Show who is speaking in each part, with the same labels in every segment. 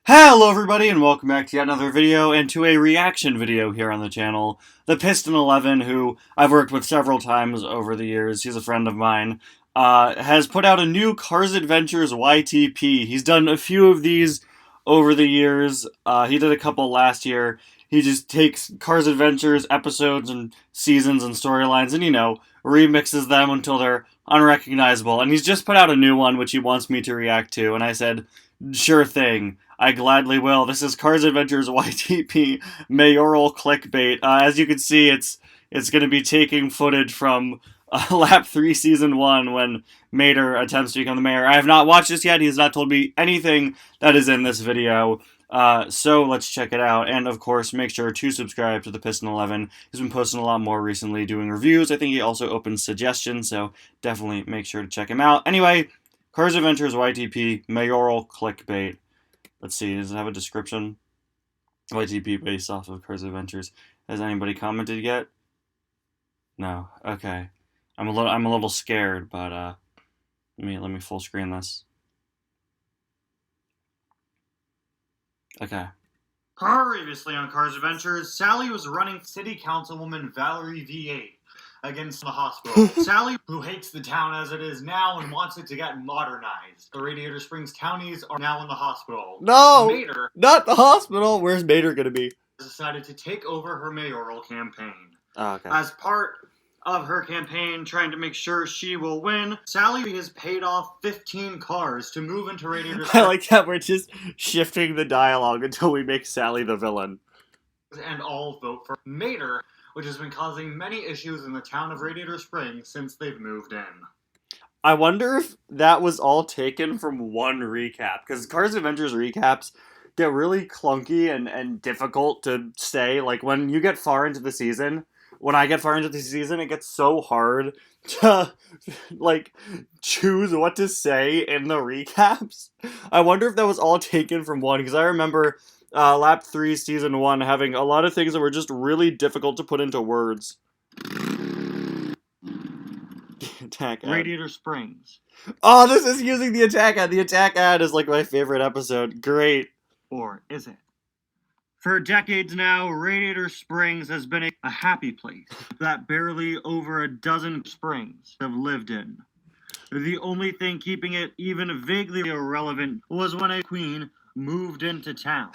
Speaker 1: Hello everybody and welcome back to yet another video and to a reaction video here on the channel. The Piston 11, who I've worked with several times over the years, he's a friend of mine, has put out a new Cars Adventures YTP. He's done a few of these over the years. He did a couple last year. He just takes Cars Adventures episodes and seasons and storylines and, remixes them until they're unrecognizable. And he's just put out a new one which he wants me to react to, and I said, sure thing. I gladly will. This is Cars Adventures YTP Mayoral Clickbait. As you can see, it's going to be taking footage from Lap 3 Season 1 when Mater attempts to become the mayor. I have not watched this yet. He has not told me anything that is in this video. So let's check it out. And of course, make sure to subscribe to the Piston 11. He's been posting a lot more recently, doing reviews. I think he also opens suggestions, so definitely make sure to check him out. Anyway, Cars Adventures YTP Mayoral Clickbait. Let's see, does it have a description? YTP based off of Cars Adventures. Has anybody commented yet? No. Okay. I'm a little scared, but let me full screen this. Okay. Previously on Cars Adventures, Sally was running City Councilwoman Valerie V8 against the hospital. Sally, who hates the town as it is now and wants it to get modernized. The Radiator Springs counties are now in the hospital.
Speaker 2: No!
Speaker 1: Mater,
Speaker 2: not the hospital! Where's Mater gonna be?
Speaker 1: Decided to take over her mayoral campaign.
Speaker 2: Oh, okay.
Speaker 1: As part of her campaign, trying to make sure she will win, Sally has paid off 15 cars to move into Radiator Springs.
Speaker 2: I like that we're just shifting the dialogue until we make Sally the villain.
Speaker 1: And all vote for Mater, which has been causing many issues in the town of Radiator Springs since they've moved in.
Speaker 2: I wonder if that was all taken from one recap, because Cars Adventures recaps get really clunky and difficult to say. Like, when you get far into the season, when I get far into the season, it gets so hard to, like, choose what to say in the recaps. I wonder if that was all taken from one, because I remember Lap 3 Season 1 having a lot of things that were just really difficult to put into words. Attack ad.
Speaker 1: Radiator Springs.
Speaker 2: Oh, this is using the attack ad. The attack ad is like my favorite episode. Great.
Speaker 1: Or is it? For decades now, Radiator Springs has been a happy place that barely over a dozen springs have lived in. The only thing keeping it even vaguely irrelevant was when a queen moved into town.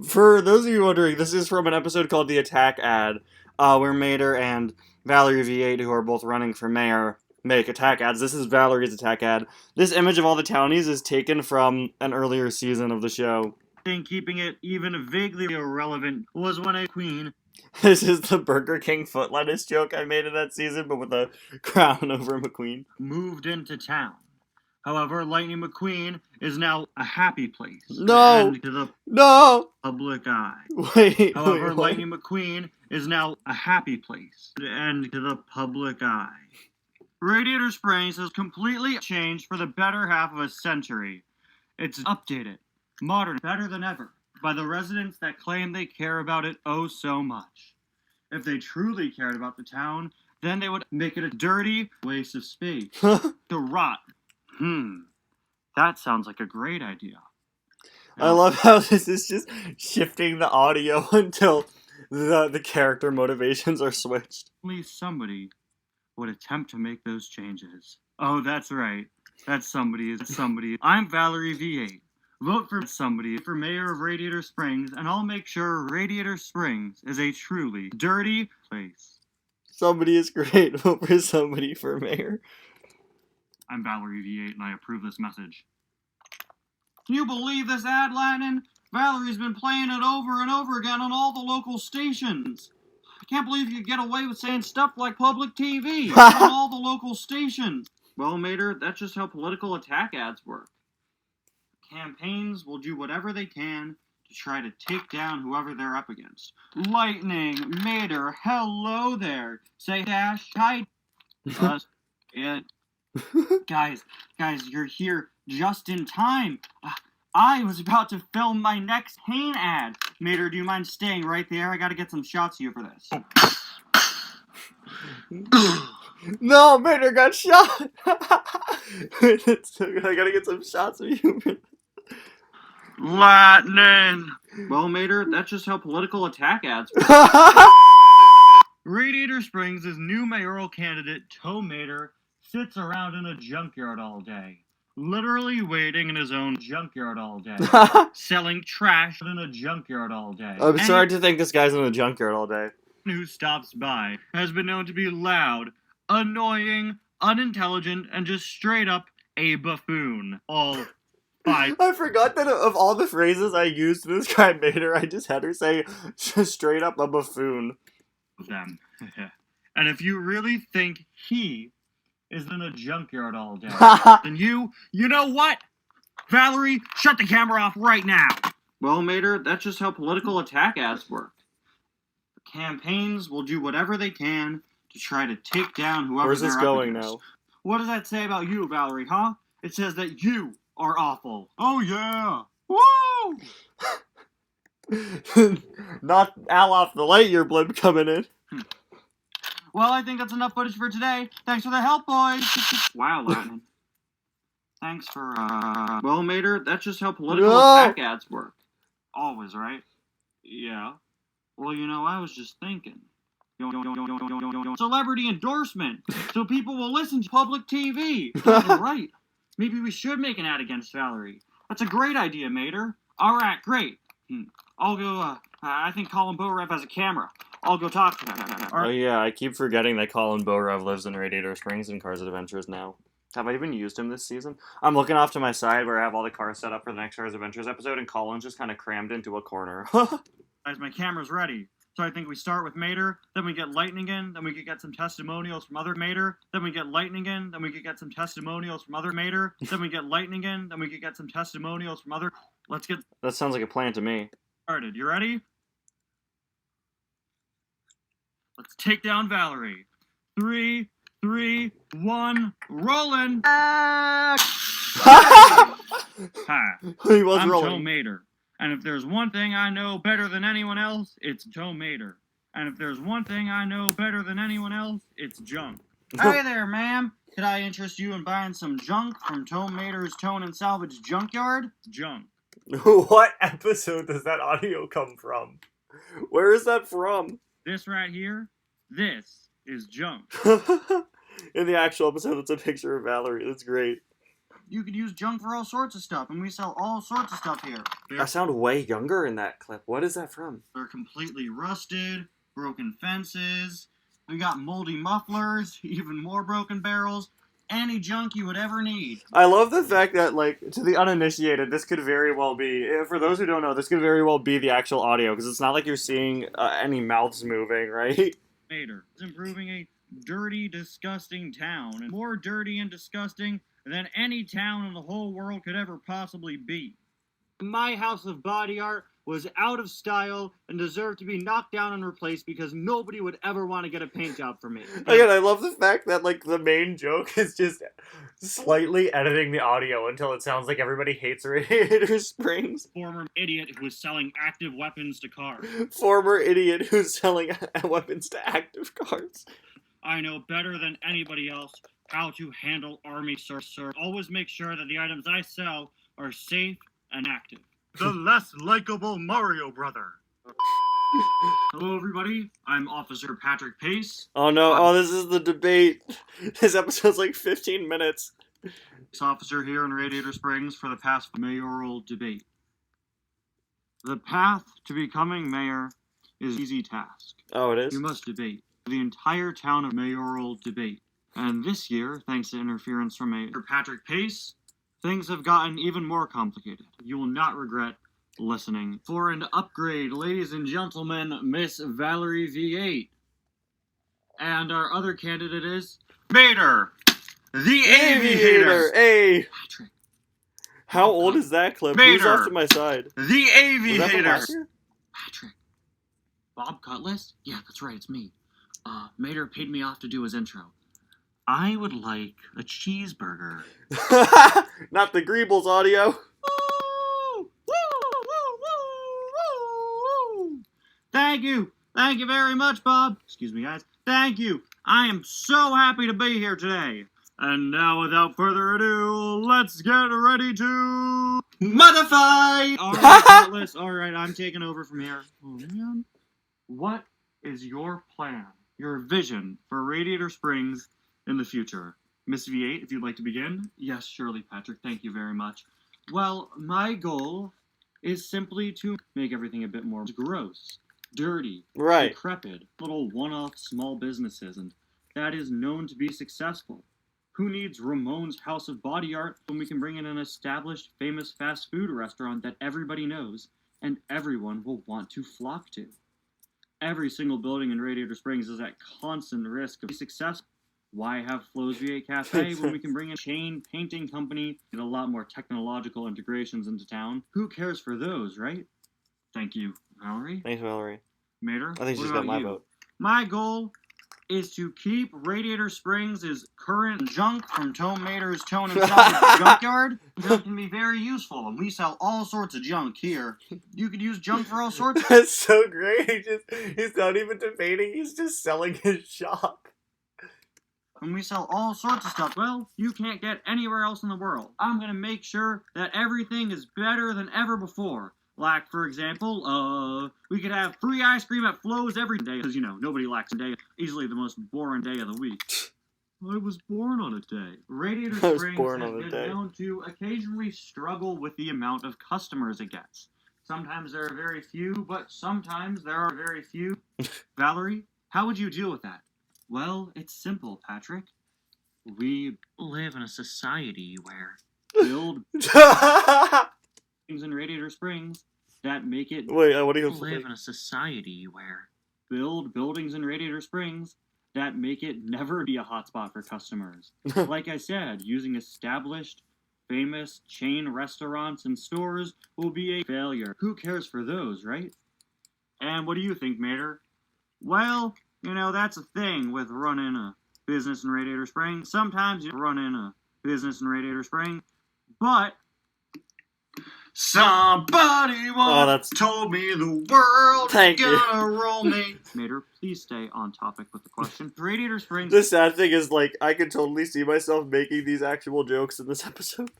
Speaker 2: For those of you wondering, this is from an episode called The Attack Ad, where Mater and Valerie V8, who are both running for mayor, make attack ads. This is Valerie's attack ad. This image of all the townies is taken from an earlier season of the show.
Speaker 1: Keeping it even vaguely irrelevant was when a queen...
Speaker 2: This is the Burger King foot lettuce joke I made in that season, but with a crown over McQueen.
Speaker 1: Moved into town. However, Lightning McQueen is now a happy place.
Speaker 2: No!
Speaker 1: And to the public eye. However, Lightning McQueen is now a happy place. And to the public eye. Radiator Springs has completely changed for the better half of a century. It's updated, modern, better than ever, by the residents that claim they care about it oh so much. If they truly cared about the town, then they would make it a dirty waste of space. To rot. That sounds like a great idea.
Speaker 2: I love how this is just shifting the audio until the character motivations are switched.
Speaker 1: At least somebody would attempt to make those changes. Oh, that's right. That somebody is somebody. I'm Valerie V8. Vote for somebody for mayor of Radiator Springs, and I'll make sure Radiator Springs is a truly dirty place.
Speaker 2: Somebody is great. Vote for somebody for mayor.
Speaker 1: I'm Valerie V8, and I approve this message. Can you believe this ad, Lightning? Valerie's been playing it over and over again on all the local stations. I can't believe you get away with saying stuff like public TV on all the local stations. Well, Mater, that's just how political attack ads work. Campaigns will do whatever they can to try to take down whoever they're up against. Lightning, Mater, hello there. Say dash, hi. Guys, you're here just in time. I was about to film my next pain ad. Mater, do you mind staying right there? I gotta get some shots of you for this.
Speaker 2: No, Mater got shot! I gotta get some shots of you.
Speaker 1: Lightning. Well, Mater, that's just how political attack ads work. Radiator Springs' new mayoral candidate, Tom Mater, sits around in a junkyard all day. Literally waiting in his own junkyard all day. Selling trash in a junkyard all day.
Speaker 2: I'm sorry to think this guy's in a junkyard all day.
Speaker 1: Who stops by has been known to be loud, annoying, unintelligent, and just straight up a buffoon. All five.
Speaker 2: I forgot that of all the phrases I used to describe Mater, I just had her say straight up a buffoon.
Speaker 1: Of them. And if you really think he is in a junkyard all day, then you know what? Valerie, shut the camera off right now. Well, Mater, that's just how political attack ads work. The campaigns will do whatever they can to try to take down whoever
Speaker 2: Where's this
Speaker 1: they're
Speaker 2: going
Speaker 1: up against.
Speaker 2: now?
Speaker 1: What does that say about you, Valerie, huh? It says that you are awful. Oh, yeah. Woo!
Speaker 2: Not Al off the Lightyear blimp coming in.
Speaker 1: Well, I think that's enough footage for today. Thanks for the help, boys. Wow, Lightning. Thanks for, Well, Mater, that's just how political attack ads work. Always, right? Yeah. Well, you know, I was just thinking. Celebrity endorsement, so people will listen to public TV. You're right. Maybe we should make an ad against Valerie. That's a great idea, Mater. All right, great. I'll go, I think Colin Borev has a camera. I'll go talk to him.
Speaker 2: Oh yeah, I keep forgetting that Colin Borev lives in Radiator Springs in Cars Adventures now. Have I even used him this season? I'm looking off to my side where I have all the cars set up for the next Cars Adventures episode, and Colin's just kind of crammed into a corner.
Speaker 1: Guys, my camera's ready. So I think we start with Mater, then we get Lightning in, then we could get some testimonials from other Mater, then we get Lightning in, then we could get some testimonials from other Mater, then we get Lightning in, then we could get some testimonials from other... Let's get
Speaker 2: That sounds like a plan to me.
Speaker 1: started. You ready? Let's take down Valerie. 3, 2, 1, rolling! Hi,
Speaker 2: He was
Speaker 1: I'm
Speaker 2: rolling.
Speaker 1: Tom Mater. And if there's one thing I know better than anyone else, it's Tom Mater. And if there's one thing I know better than anyone else, it's junk. Hey there, ma'am. Could I interest you in buying some junk from Tom Mater's Tone and Salvage Junkyard? Junk.
Speaker 2: What episode does that audio come from? Where is that from?
Speaker 1: This right here, this is junk.
Speaker 2: In the actual episode, it's a picture of Valerie. That's great.
Speaker 1: You could use junk for all sorts of stuff, and we sell all sorts of stuff here.
Speaker 2: I sound way younger in that clip. What is that from?
Speaker 1: They're completely rusted, broken fences, we got moldy mufflers, even more broken barrels, any junk you would ever need.
Speaker 2: I love the fact that, like, to the uninitiated, this could very well be, for those who don't know, this could very well be the actual audio, because it's not like you're seeing any mouths moving, right?
Speaker 1: Mater is improving a dirty, disgusting town, and more dirty and disgusting than any town in the whole world could ever possibly be. My house of body art was out of style and deserved to be knocked down and replaced because nobody would ever want to get a paint job from me.
Speaker 2: Again, I love the fact that, like, the main joke is just slightly editing the audio until it sounds like everybody hates Radiator Springs.
Speaker 1: Former idiot who was selling active weapons to cars.
Speaker 2: Former idiot who's selling weapons to active cars.
Speaker 1: I know better than anybody else how to handle army source. Always make sure that the items I sell are safe and active. The less likable Mario brother. Hello, everybody. I'm Officer Patrick Pace.
Speaker 2: Oh no, oh, this is the debate. This episode's like 15 minutes.
Speaker 1: Officer here in Radiator Springs for the past mayoral debate. The path to becoming mayor is an easy task.
Speaker 2: Oh, it is?
Speaker 1: You must debate the entire town of mayoral debate. And this year, thanks to interference from Mayor Patrick Pace, things have gotten even more complicated. You will not regret listening. For an upgrade, ladies and gentlemen, Miss Valerie V8. And our other candidate is Mater, the Aviator.
Speaker 2: Hey!
Speaker 1: Patrick.
Speaker 2: How old is that clip? Who's
Speaker 1: Mater,
Speaker 2: off to my side?
Speaker 1: the
Speaker 2: Was that from
Speaker 1: Aviator.
Speaker 2: last year?
Speaker 1: Patrick. Bob Cutlass? Yeah, that's right, it's me. Mater paid me off to do his intro. I would like a cheeseburger.
Speaker 2: Not the Greebles audio.
Speaker 1: Woo! Woo! Woo! Woo! Woo! Thank you. Thank you very much, Bob. Excuse me, guys. Thank you. I am so happy to be here today.
Speaker 2: And now, without further ado, let's get ready to
Speaker 1: Modify!
Speaker 2: Alright, Heartless. Alright, I'm taking over from here. Oh, man. What is your plan, your vision for Radiator Springs in the future? Miss V8, if you'd like to begin. Yes, surely, Patrick. Thank you very much. Well, my goal is simply to make everything a bit more gross, dirty,
Speaker 1: Right.
Speaker 2: decrepit, little one-off small businesses, and that is known to be successful. Who needs Ramon's House of Body Art when we can bring in an established, famous fast food restaurant that everybody knows and everyone will want to flock to? Every single building in Radiator Springs is at constant risk of success. Why have Flo's V8 Cafe when we can bring a chain painting company and a lot more technological integrations into town? Who cares for those, right? Thank you, Valerie.
Speaker 1: Thanks, Valerie.
Speaker 2: Mater,
Speaker 1: I think she's got my vote.
Speaker 2: My goal is to keep Radiator Springs' current junk from Tone Mater's Tone and Salvage Junkyard. Junk can be very useful, and we sell all sorts of junk here. You could use junk for all sorts of...
Speaker 1: That's so great. He's not even debating, he's just selling his shop.
Speaker 2: And we sell all sorts of stuff, well, you can't get anywhere else in the world. I'm gonna make sure that everything is better than ever before. Like, for example, we could have free ice cream at Flo's every day, because, you know, nobody lacks a day. Easily the most boring day of the week. I was born on a day. Radiator Springs has been known to occasionally struggle with the amount of customers it gets. Sometimes there are very few, but sometimes there are very few. Valerie, how would you deal with that? Well, it's simple, Patrick. We live in a society where build things in Radiator Springs that make it...
Speaker 1: Wait, what do you
Speaker 2: live in a society where build buildings in Radiator Springs that make it never be a hotspot for customers. Like I said, using established, famous chain restaurants and stores will be a failure. Who cares for those, right? And what do you think, Mater? Well, you know, that's a thing with running a business in Radiator Springs. Sometimes you run in a business in Radiator Springs, but somebody once told me the world is gonna roll me. Mater, please stay on topic with the question. Radiator Springs...
Speaker 1: The sad thing is, like, I could totally see myself making these actual jokes in this episode.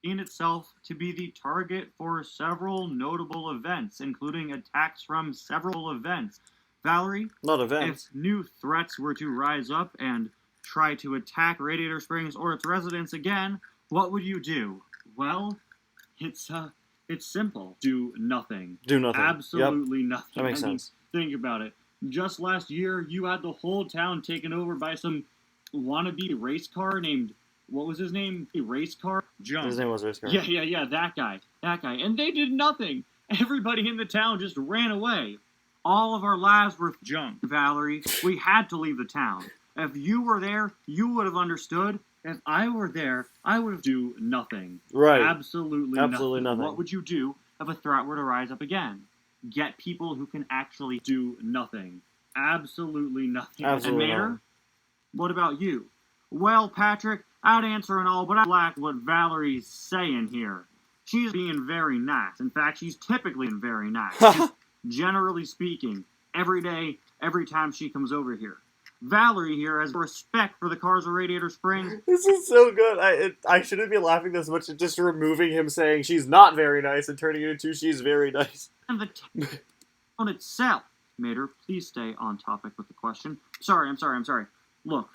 Speaker 2: In itself to be the target for several notable events, including attacks from several events. Valerie,
Speaker 1: not events.
Speaker 2: If new threats were to rise up and try to attack Radiator Springs or its residents again, what would you do? Well, it's simple. Do nothing.
Speaker 1: Do nothing.
Speaker 2: Absolutely nothing.
Speaker 1: That makes sense.
Speaker 2: Think about it. Just last year, you had the whole town taken over by some wannabe race car named... What was his name? A race car? Junk.
Speaker 1: His name was Race Car.
Speaker 2: Yeah, that guy. And they did nothing. Everybody in the town just ran away. All of our lives were junk, Valerie. We had to leave the town. If you were there, you would have understood. If I were there, I would have do nothing.
Speaker 1: Right.
Speaker 2: Absolutely nothing. What would you do if a threat were to rise up again? Get people who can actually do nothing. Absolutely nothing.
Speaker 1: Absolutely
Speaker 2: and Mayor, what about you? Well, Patrick, I'd answer and all, but I like what Valerie's saying here. She's being very nice. In fact, she's typically very nice. Generally speaking, every day, every time she comes over here. Valerie here has respect for the cars of Radiator Springs. This is so good. I shouldn't be laughing this much at just removing him saying she's not very nice and turning it into she's very nice. And the town itself. Mater, please stay on topic with the question. I'm sorry. Look,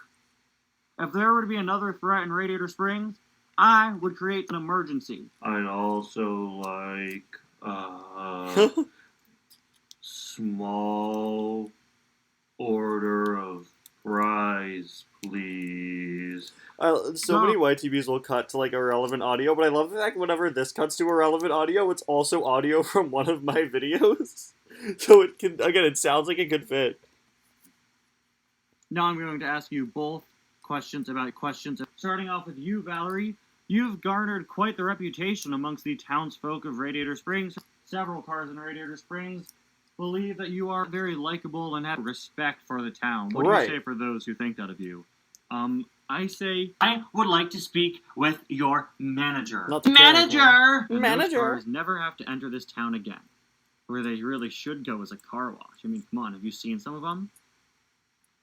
Speaker 2: if there were to be another threat in Radiator Springs, I would create an emergency. I'd also like, small order of fries, please.
Speaker 1: So many YTBs will cut to, like, irrelevant audio, but I love the fact whenever this cuts to irrelevant audio, it's also audio from one of my videos. So it can, again, it sounds like it could fit.
Speaker 2: Now I'm going to ask you both questions about questions. Starting off with you, Valerie. You've garnered quite the reputation amongst the townsfolk of Radiator Springs. Several cars in Radiator Springs believe that you are very likable and have respect for the town. What do you say for those who think that of you? I say I would like to speak with your manager. Manager! Those cars never have to enter this town again. Where they really should go is a car wash. I mean, come on, have you seen some of them?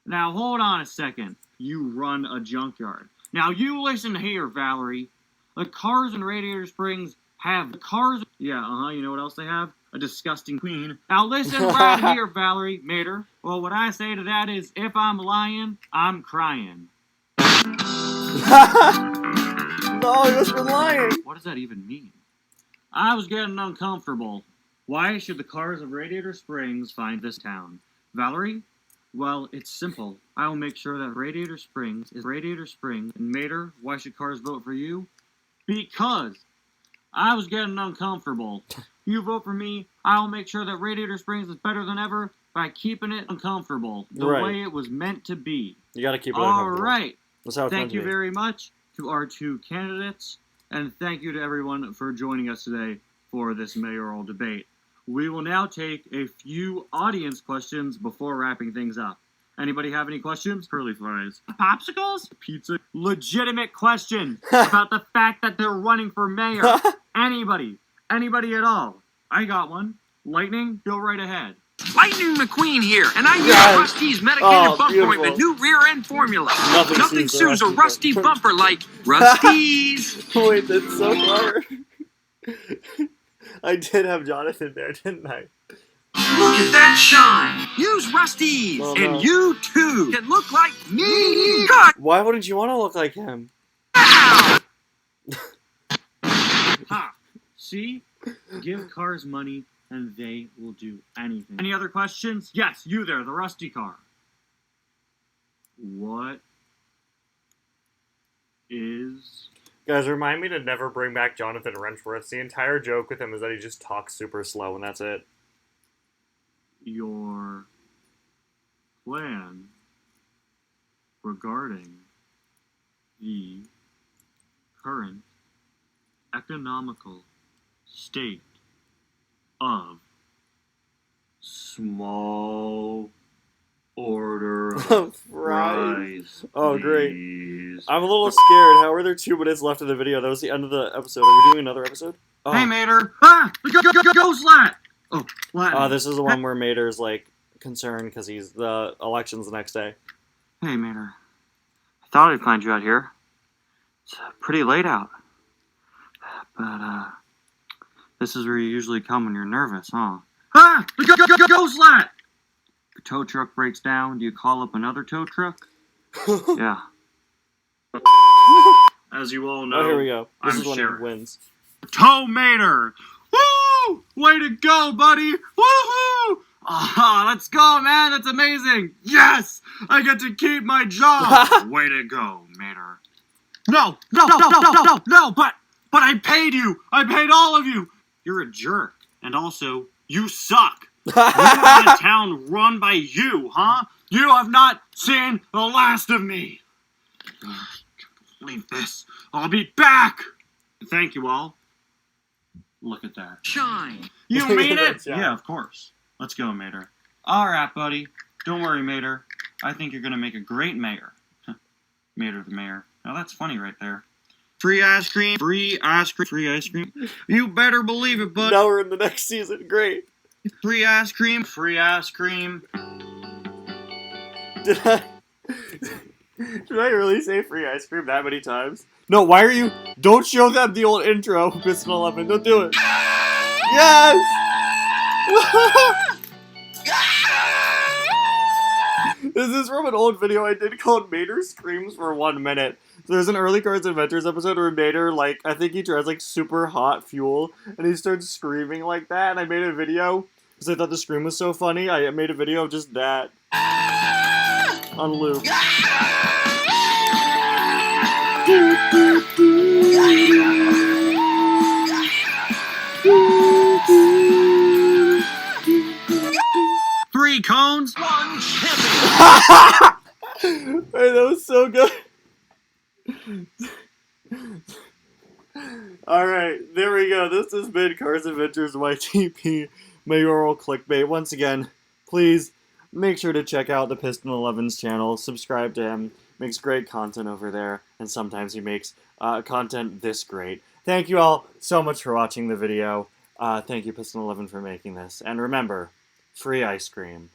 Speaker 2: Now, hold on a second. You run a junkyard. Now you listen here, Valerie. The cars in Radiator Springs have the cars. Yeah, you know what else they have? A disgusting queen. Now listen right here, Valerie, Mater. Well, what I say to that is, if I'm lying, I'm crying.
Speaker 1: No, he was lying.
Speaker 2: What does that even mean? I was getting uncomfortable. Why should the cars of Radiator Springs find this town? Valerie? Well, it's simple. I will make sure that Radiator Springs is Radiator Springs. And Mater, why should cars vote for you? Because I was getting uncomfortable. You vote for me, I will make sure that Radiator Springs is better than ever by keeping it uncomfortable. The way it was meant to be.
Speaker 1: You gotta keep it uncomfortable.
Speaker 2: Alright.
Speaker 1: That's how it's meant
Speaker 2: Thank
Speaker 1: to
Speaker 2: you
Speaker 1: be.
Speaker 2: very much to our two candidates. And thank you to everyone for joining us today for this mayoral debate. We will now take a few audience questions before wrapping things up. Anybody have any questions? Curly fries. Popsicles? Pizza? Legitimate question about the fact that they're running for mayor. Anybody. Anybody at all. I got one. Lightning, go right ahead.
Speaker 3: Lightning McQueen here, and I use Rusty's medicated bumper with the new rear end formula. Nothing sues a rusty bumper like Rusty's.
Speaker 1: Wait, that's so clever. I did have Jonathan there, didn't I?
Speaker 3: Look at that shine! Use Rusty's, and you too can look like me. God!
Speaker 1: Why wouldn't you want to look like him?
Speaker 2: Ha! See? Give cars money, and they will do anything. Any other questions? Yes, you there, the rusty car. What is...
Speaker 1: Guys, remind me to never bring back Jonathan Wrenchworth. The entire joke with him is that he just talks super slow, and that's it.
Speaker 2: Your plan regarding the current economical state of small order fries.
Speaker 1: Oh, great.
Speaker 2: Please.
Speaker 1: I'm a little scared. How are there 2 minutes left of the video? That was the end of the episode. Are we doing another episode? Oh.
Speaker 2: Hey, Mater! Ah! Go Slat! Oh, Latin.
Speaker 1: This is the one where Mater's, like, concerned because the election's the next day.
Speaker 2: Hey, Mater. I thought I'd find you out here. It's pretty late out. But, this is where you usually come when you're nervous, huh? Ah! Go Slat! The tow truck breaks down. Do you call up another tow truck? Yeah. As you all know,
Speaker 1: Oh, here we go. This
Speaker 2: I'm
Speaker 1: is when
Speaker 2: sheriff.
Speaker 1: he wins.
Speaker 2: Tow Mater! Woo! Way to go, buddy! Woohoo! Let's go, man! That's amazing! Yes! I get to keep my job! Way to go, Mater. No! But I paid you! I paid all of you! You're a jerk. And also, you suck! You want a town run by you, huh? You have not seen the last of me! Leave this. I'll be back! Thank you all. Look at that.
Speaker 3: Shine.
Speaker 2: You mean it? Yeah, of course. Let's go, Mater. Alright, buddy. Don't worry, Mater. I think you're gonna make a great mayor. Mater the mayor. Now that's funny right there. Free ice cream, free ice cream, free ice cream. You better believe it, bud.
Speaker 1: Now we're in the next season. Great.
Speaker 2: Free ice cream, free ice cream.
Speaker 1: Did I really say free ice cream that many times? No, why are you... Don't show them the old intro, Piston 11. Don't do it. Yes! This is from an old video I did called Mater Screams for 1 minute. So there's an early Cards Adventures episode where Mater, like, I think he tries, like, super hot fuel, and he starts screaming like that, and I made a video, because I thought the scream was so funny, I made a video of just that. On loop.
Speaker 2: 3 cones, 1 champion.
Speaker 1: Hey, that was so good. Alright, there we go. This has been Cars Adventures YTP Mayoral Clickbait. Once again, please make sure to check out the Piston 11's channel. Subscribe to him. Makes great content over there. And sometimes he makes content this great. Thank you all so much for watching the video. Thank you, Piston 11, for making this. And remember, free ice cream.